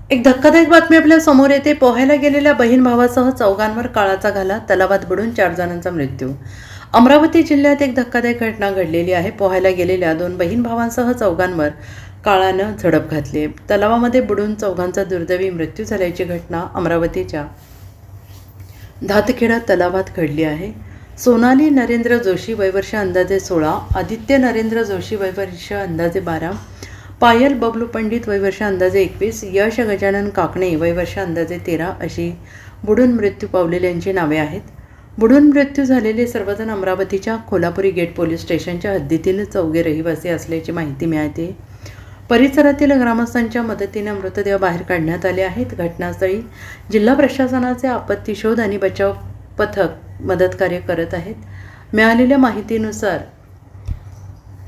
एक धक्कादायक बातमी आपल्या समोर येते. पोहायला गेलेल्या बहीण भावासह चौघांवर काळाचा घाला, तलावात बुडून 4 जणांचा मृत्यू. अमरावती जिल्ह्यात एक धक्कादायक घटना घडलेली आहे. पोहायला गेलेल्या 2 बहीण भावांसह चौघांवर काळानं झडप घातली. तलावामध्ये बुडून चौघांचा दुर्दैवी मृत्यू झाल्याची घटना अमरावतीच्या धातखेडा तलावात घडली आहे. सोनाली नरेंद्र जोशी वय वर्ष अंदाजे 16, आदित्य नरेंद्र जोशी वय वर्ष अंदाजे 12, पायल बबलू पंडित वय वर्ष अंदाजे 21, यश गजानन काकणे वय वर्ष अंदाजे 13 अशी बुडून मृत्यू पावलेल्यांची नावे आहेत. बुडून मृत्यू झालेले सर्वजण अमरावतीच्या कोल्हापुरी गेट पोलीस स्टेशनच्या हद्दीतील चौघे रहिवासी असल्याची माहिती मिळते. परिसरातील ग्रामस्थांच्या मदतीने मृतदेह बाहेर काढण्यात आले आहेत. घटनास्थळी जिल्हा प्रशासनाचे आपत्ती शोध आणि बचाव पथक मदतकार्य करत आहेत. मिळालेल्या माहितीनुसार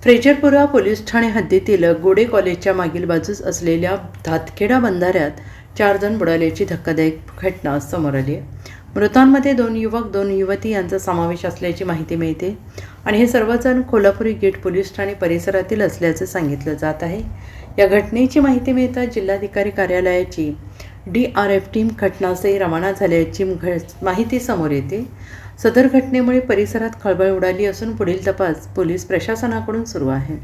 फ्रेजरपुरा पोलीस ठाणे हद्दीतील गोडे कॉलेजच्या मागील बाजूस असलेल्या धातखेडा बंधाऱ्यात 4 जण बुडाल्याची धक्कादायक घटना समोर आली आहे. मृतांमध्ये 2 युवक 2 युवती यांचा समावेश असल्याची माहिती मिळते आणि हे सर्वजण कोल्हापुरी गेट पोलीस ठाणे परिसरातील असल्याचे सांगितलं जात आहे. या घटनेची माहिती मिळताच जिल्हाधिकारी कार्यालयाची DRF टीम घटनास्थळी रवाना झाल्याची माहिती समोर येते. सदर घटनेमुळे परिसरात खळबळ उडाली असून पुढील तपास पोलीस प्रशासनाकडून सुरू आहे.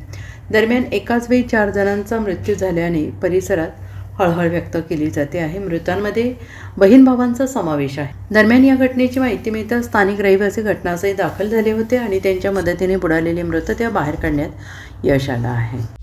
दरम्यान एकाच वेळी 4 जणांचा मृत्यू झाल्याने परिसरात हळहळ व्यक्त केली जाते आहे. मृतांमध्ये बहीण भावांचा समावेश आहे. दरम्यान या घटनेची माहिती मिळताच स्थानिक रहिवासी घटनास्थळी दाखल झाले होते आणि त्यांच्या मदतीने बुडालेले मृतदेह बाहेर काढण्यात यश आलं आहे.